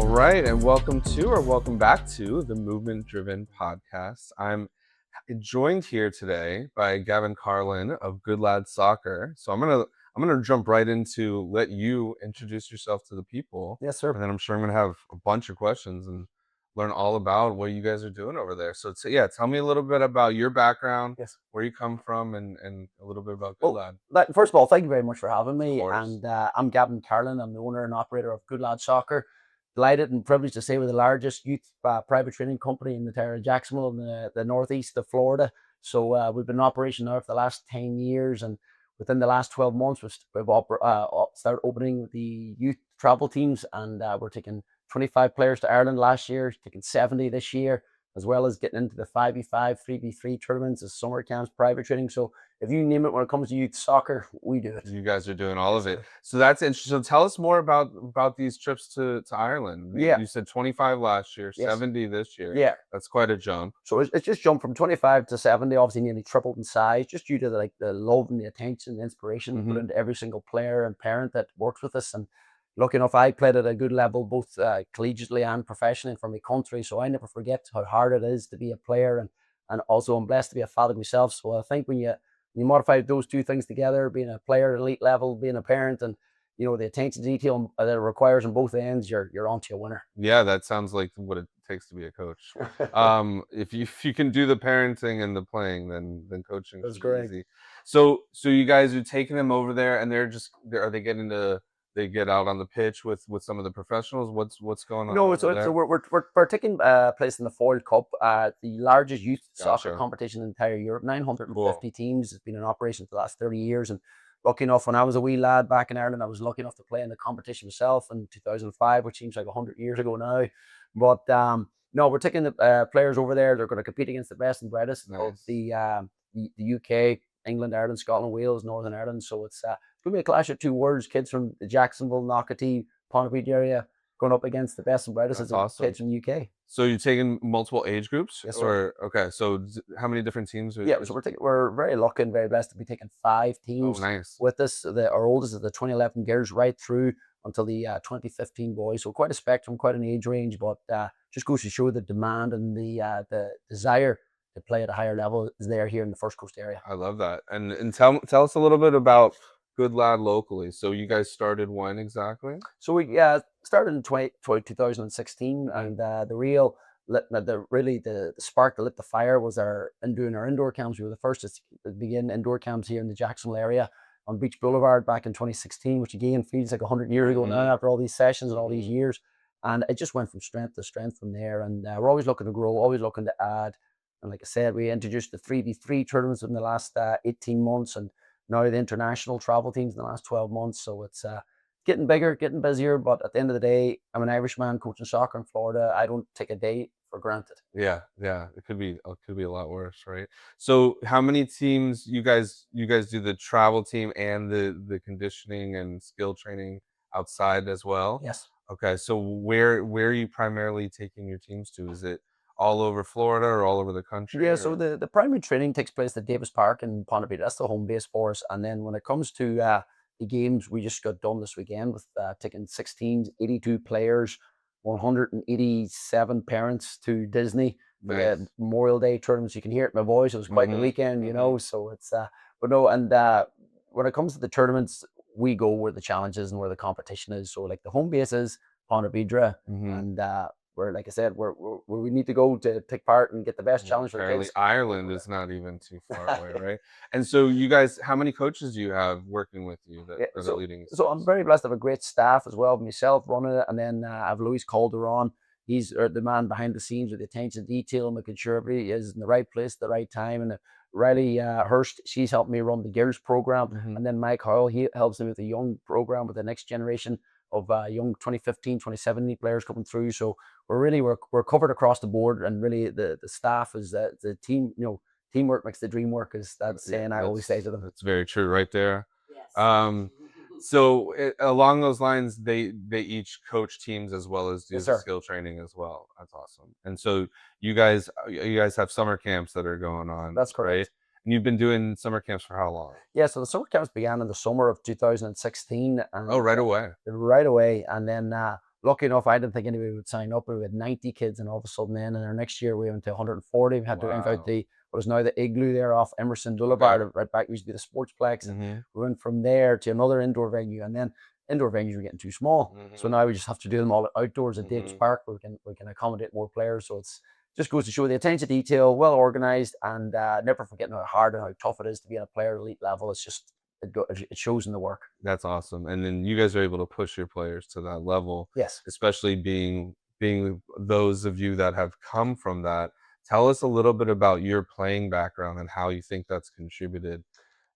All right, and welcome back to the Movement Driven Podcast. I'm joined here today by Gavin Carlin of Good Lad Soccer. So I'm gonna jump right into let you introduce yourself to the people. Yes, sir. And then I'm sure I'm gonna have a bunch of questions and learn all about what you guys are doing over there. So tell me a little bit about your background, Yes. where you come from, and a little bit about Good Lad. First of all, thank you very much for having Of me. course. And I'm Gavin Carlin. I'm the owner and operator of Good Lad Soccer. Delighted and privileged to say we're the largest youth private training company in the entire Jacksonville in the northeast of Florida. So we've been in operation now for the last 10 years. And within the last 12 months, we've started opening the youth travel teams. And we're taking 25 players to Ireland last year, taking 70 this year, as well as getting into the 5v5, 3v3 tournaments, the summer camps, private training. So if you name it, when it comes to youth soccer, we do it. You guys are doing all of it. So that's interesting. So tell us more about these trips to Ireland. Yeah. You said 25 last year, Yes. 70 this year. Yeah. That's quite a jump. So it's just jumped from 25 to 70, obviously nearly tripled in size, just due to the love and the attention, the inspiration we put into every single player and parent that works with us. And lucky enough, I played at a good level, both collegiately and professionally for my country. So I never forget how hard it is to be a player, and also I'm blessed to be a father myself. So I think when you modify those two things together, being a player at elite level, being a parent, and the attention to detail that it requires on both ends, you're onto a winner. Yeah, that sounds like what it takes to be a coach. If you can do the parenting and the playing, then coaching That's is great. easy. So you guys are taking them over there, and are they getting to they get out on the pitch with some of the professionals? What's going on? No, so we're taking place in the Foil Cup, the largest youth soccer Gotcha. competition in the entire Europe. 950 Cool. teams. It's been in operation for the last 30 years. And lucky enough, when I was a wee lad back in Ireland, I was lucky enough to play in the competition myself in 2005, which seems like 100 years ago now. But no, we're taking the players over there. They're going to compete against the best and brightest of the UK, England, Ireland, Scotland, Wales, Northern Ireland. So it's going to be a clash of two worlds. Kids from the Jacksonville, Knockatee, Pontypridd area going up against the best and brightest That's of awesome. kids from the UK. So you're taking multiple age groups? Yes, sir. Okay, so how many different teams? Yeah, so we're very lucky and very blessed to be taking 5 teams nice. with us. Our oldest is the 2011 girls right through until the 2015 boys. So quite a spectrum, quite an age range, but just goes to show the demand and the desire to play at a higher level is there here in the First Coast area. I love that. And tell us a little bit about Good Lad locally. So you guys started when exactly? So we started in 2016, and the spark that lit the fire was doing our indoor camps. We were the first to begin indoor camps here in the Jacksonville area on Beach Boulevard back in 2016, which again feels like 100 years ago now after all these sessions and all these years. And it just went from strength to strength from there. And we're always looking to grow, always looking to add. And like I said, we introduced the 3v3 tournaments in the last 18 months, and now the international travel teams in the last 12 months. So it's getting bigger, getting busier. But at the end of the day, I'm an Irishman coaching soccer in Florida. I don't take a day for granted. Yeah. It could be a lot worse, right? So how many teams you guys do the travel team and the conditioning and skill training outside as well? Yes. Okay. So where are you primarily taking your teams to? Is it all over Florida or all over the country? Yeah, so the primary training takes place at Davis Park in Pontypridd. That's the home base for us. And then when it comes to the games, we just got done this weekend with taking 16, 82 players, 187 parents to Disney. Nice. Memorial Day tournaments. You can hear it in my voice. It was quite the weekend, So it's but no, and when it comes to the tournaments, we go where the challenge is and where the competition is. So like the home base is Pontypridd, and where, like I said, where we need to go to take part and get the best challenge for the kids. Ireland is not even too far away, right? And so you guys, how many coaches do you have working with you that are leading? So I'm very blessed to have a great staff as well, myself running it, and then I have Luis Calderon. He's the man behind the scenes with the attention to detail, making sure everybody is in the right place at the right time. And Riley Hurst, she's helped me run the Gears program. And then Mike Howell, he helps me with the young program with the next generation of young 2015, 2017 players coming through. So we're covered across the board, and really the staff is the team. Teamwork makes the dream work, is that saying I always say to them. That's very true, right there. Yes. So along those lines, they each coach teams as well as do the skill training as well. That's awesome. And so you guys have summer camps that are going on. That's correct. Right? And you've been doing summer camps for how long? Yeah, so the summer camps began in the summer of 2016. And right away. Right away, and then lucky enough, I didn't think anybody would sign up. We had 90 kids, and all of a sudden, then in our next year, we went to 140. We had to rent out Wow. the what is now the igloo there off Emerson Okay. Boulevard, right back. Used to be the Sportsplex, and Mm-hmm. we went from there to another indoor venue, and then indoor venues were getting too small. So Mm-hmm. now we just have to do them all outdoors at Davis Mm-hmm. Park, where we can accommodate more players. So it's just goes to show the attention to detail, well organized, and never forgetting how hard and how tough it is to be at a player elite level. It's just it shows in the work. That's awesome. And then you guys are able to push your players to that level, Yes. especially being those of you that have come from that. Tell us a little bit about your playing background and how you think that's contributed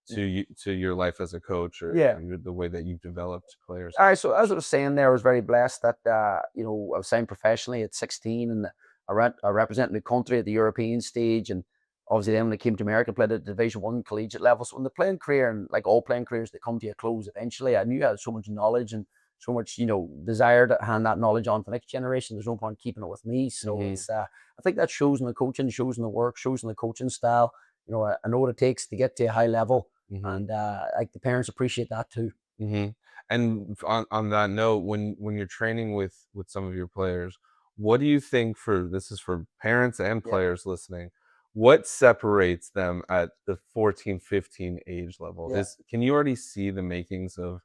to your life as a coach or Yeah. the way that you've developed players. All right. So as I was saying there, I was very blessed that I was signed professionally at 16, and I represented the country at the European stage, and obviously then when I came to America, I played at the Division One collegiate level. So in the playing career, and like all playing careers, they come to a close eventually. I knew I had so much knowledge and so much desire to hand that knowledge on to the next generation. There's no point keeping it with me. So Mm-hmm. it's I think that shows in the coaching, shows in the work, shows in the coaching style. I know what it takes to get to a high level, Mm-hmm. and like the parents appreciate that too. Mm-hmm. And on that note, when you're training with some of your players, what do you think this is for parents and Yeah. players listening, what separates them at the 14, 15 age level? Yeah. Can you already see the makings of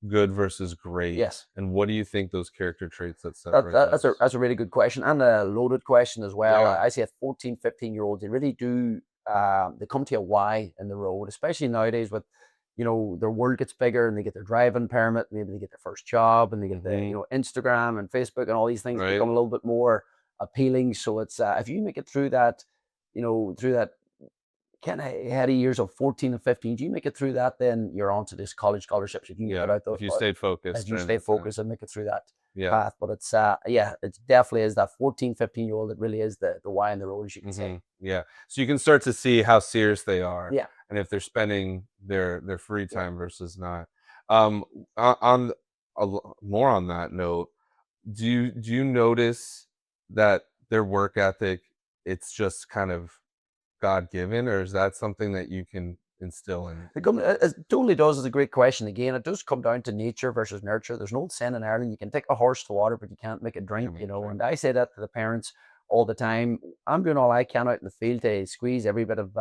good versus great? Yes. And what do you think those character traits that separate That's those? a really good question, and a loaded question as well. Yeah. I say at 14, 15-year-olds, they really do, they come to a why in the road, especially nowadays with, their world gets bigger and they get their driving permit, maybe they get their first job and they get the, Mm-hmm. Instagram and Facebook and all these things Right. become a little bit more appealing. So it's, if you make it through that, through that kind of heady years of 14 and 15, do you make it through that, then you're on to this college scholarships. If you can Yeah. put out If you stayed as focused you during stay that time. focused and make it through that Yeah. path. But it's yeah, it definitely is that 14, 15-year-old that really is the why in the road, as you can say. Mm-hmm. Yeah. So you can start to see how serious they are Yeah, and if they're spending their free yeah, time versus not. Um, on more on that note, do you notice that their work ethic, it's just kind of God given, or is that something that you can instill in players? it totally does. Is a great question. Again, it does come down to nature versus nurture. There's an old saying in Ireland: you can take a horse to water, but you can't make it drink. Can make And drink. I say that to the parents all the time. I'm doing all I can out in the field to squeeze every bit of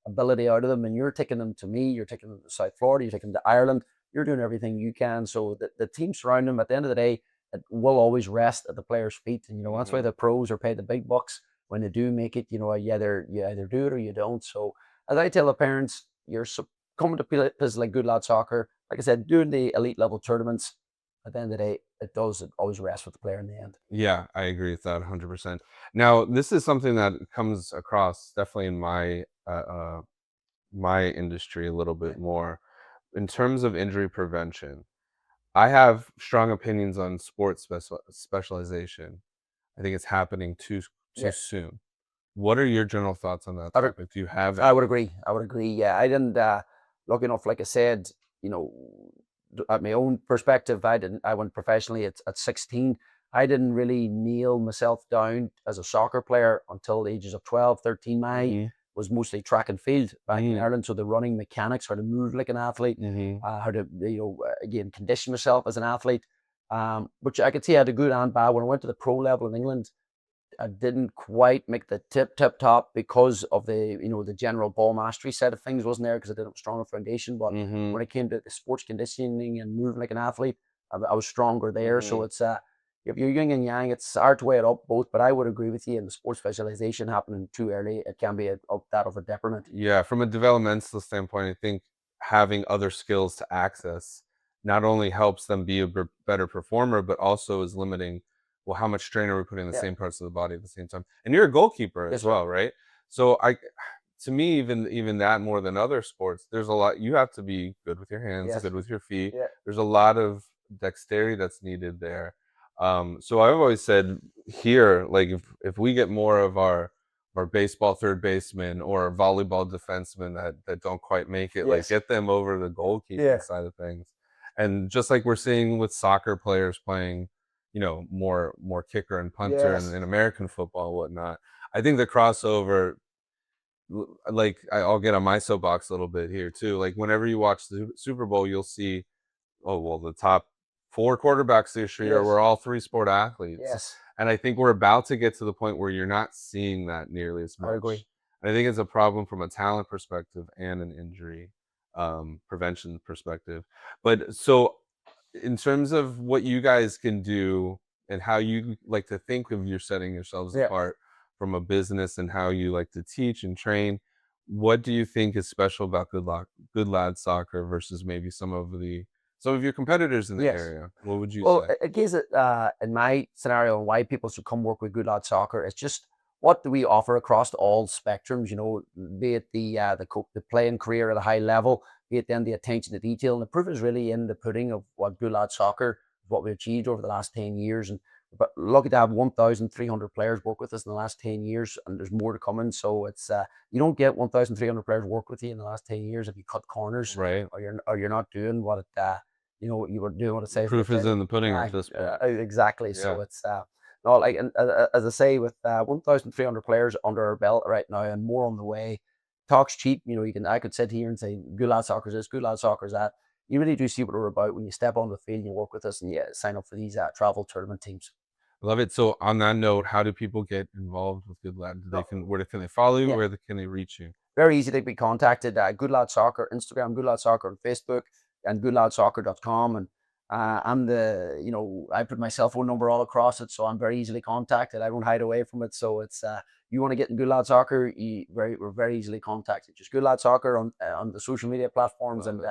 ability out of them, and you're taking them to me. You're taking them to South Florida. You're taking them to Ireland. You're doing everything you can. So the team surrounding them, at the end of the day, it will always rest at the players' feet. And that's why Mm-hmm. the pros are paid the big bucks when they do make it. You either do it or you don't. So as I tell the parents, coming to places like Good Lad Soccer, like I said, doing the elite level tournaments, at the end of the day, it always rests with the player in the end. Yeah, I agree with that 100%. Now, this is something that comes across definitely in my industry a little Yeah. bit more in terms of injury prevention. I have strong opinions on sports specialization. I think it's happening too Yeah. soon. What are your general thoughts on that I would, topic? Do you have I any? would agree. I would agree. Yeah. I didn't, lucky enough, like I said, you know, at my own perspective, I went professionally at 16. I didn't really nail myself down as a soccer player until the ages of 12, 13. My Mm-hmm. was mostly track and field back in Mm-hmm. Ireland. So the running mechanics, how to move like an athlete, Mm-hmm. how to, again, condition myself as an athlete. Which I could see I had a good and bad. When I went to the pro level in England, I didn't quite make the tip top because of the general ball mastery side of things wasn't there because I didn't have a stronger foundation. But Mm-hmm. when it came to the sports conditioning and moving like an athlete, I was stronger there. So Mm-hmm. it's if you're yin and yang, it's hard to weigh it up both. But I would agree with you in the sports specialization happening too early, it can be that of a detriment. Yeah, from a developmental standpoint, I think having other skills to access not only helps them be a better performer, but also is limiting, well, how much strain are we putting in the Yeah. same parts of the body at the same time? And you're a goalkeeper as Yes, sir. well, right? So to me, even that more than other sports, there's a lot. You have to be good with your hands, Yes. good with your feet. Yeah. There's a lot of dexterity that's needed there. So I've always said here, like if we get more of our baseball third baseman or volleyball defensemen that don't quite make it, like Yes. get them over the goalkeeping Yeah. side of things. And just like we're seeing with soccer players playing, more kicker and punter and Yes. in American football and whatnot. I think the crossover, like I'll get on my soapbox a little bit here too. Like whenever you watch the Super Bowl, you'll see, oh well, the top 4 quarterbacks this year. Yes. We're all 3 sport athletes. Yes. And I think we're about to get to the point where you're not seeing that nearly as much. I agree. And I think it's a problem from a talent perspective and an injury prevention perspective. But so, in terms of what you guys can do and how you like to think of you're setting yourselves Yeah. apart from a business and how you like to teach and train, what do you think is special about Good Lad Soccer versus maybe some of your competitors in the Yes. area? What would you Well, say? it gives it in my scenario why people should come work with Good Lad Soccer. It's just what do we offer across all spectrums? Be it the playing career at a high level, be it then the attention to detail, and the proof is really in the pudding of what Good Lad Soccer, what we achieved over the last 10 years, and but lucky to have 1,300 players work with us in the last 10 years, and there's more to come in. So it's you don't get 1,300 players work with you in the last 10 years if you cut corners Right. or you're not doing what you were doing what it says. Proof is in the pudding at this point. Exactly. Yeah. So it's no, like, and as I say, with 1,300 players under our belt right now and more on the way, talk's cheap. I could sit here and say, Good Lad Soccer's this, Good Lad Soccer's that. You really do see what we're about when you step on the field and you work with us and you sign up for these travel tournament teams. Love it. So on that note, how do people get involved with Good Lad? Where can they follow you? Yeah. Where can they reach you? Very easy to be contacted. Good Lad Soccer, Instagram, Good Lad Soccer on Facebook, and goodladsoccer.com. And I put my cell phone number all across it, so I'm very easily contacted. I don't hide away from it. So it's you want to get in Good Lad Soccer, we're very easily contacted. Just Good Lad Soccer on the social media platforms, and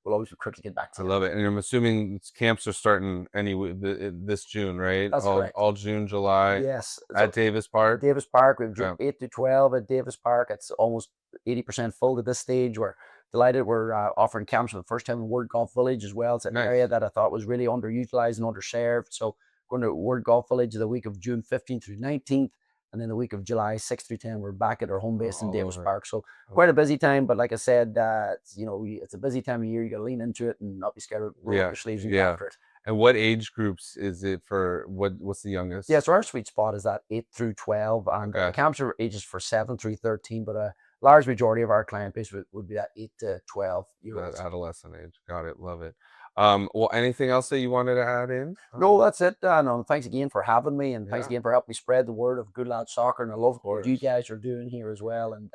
we'll always quickly get back to I you. love it. And I'm assuming camps are starting this June, right? That's correct. All June, July. Yes. At Davis Park. Davis Park, we've Yeah. 8 to 12 at Davis Park. It's almost 80% full at this stage. We're delighted. We're offering camps for the first time in Word Golf Village as well. It's an Nice. area that I thought was really underutilized and underserved. So going to Word Golf Village the week of June 15th through 19th. And then the week of July 6th through 10, we're back at our home base in All Davis over. Park. So quite a busy time. But like I said, it's a busy time of year. You got to lean into it and not be scared of rolling up your sleeves and get after it. And what age groups is it for? What's the youngest? Yeah, so our sweet spot is that 8 through 12, and the camps are ages for 7 through 13, but a large majority of our client base would be that 8 to 12 year olds. That adolescent age. Got it. Love it. Well, anything else that you wanted to add in? No, that's it. No, thanks again for having me, and thanks again for helping me spread the word of Good Lad Soccer, and I love what you guys are doing here as well. And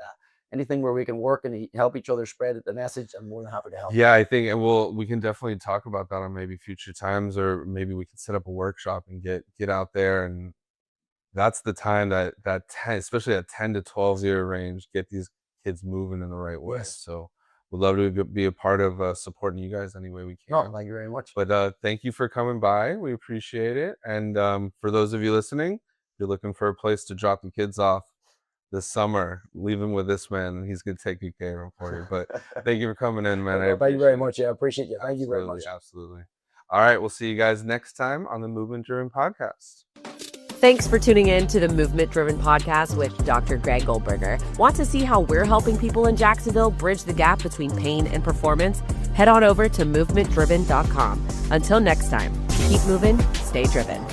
anything where we can work and help each other spread the message, I'm more than happy to help. Yeah, I think, and we can definitely talk about that on maybe future times, or maybe we can set up a workshop and get out there. And that's the time that 10, especially that 10 to 12 year range, get these kids moving in the right way. Yes. So we'd love to be a part of supporting you guys any way we can. No, thank you very much. But thank you for coming by. We appreciate it. And for those of you listening, if you're looking for a place to drop the kids off this summer, leave them with this man, and he's going to take good care of them for you. But thank you for coming in, man. Thank you very much. Yeah, I appreciate you. Thank you very much. Absolutely. All right. We'll see you guys next time on the Movement Driven Podcast. Thanks for tuning in to the Movement Driven Podcast with Dr. Greg Goldberger. Want to see how we're helping people in Jacksonville bridge the gap between pain and performance? Head on over to movementdriven.com. Until next time, keep moving, stay driven.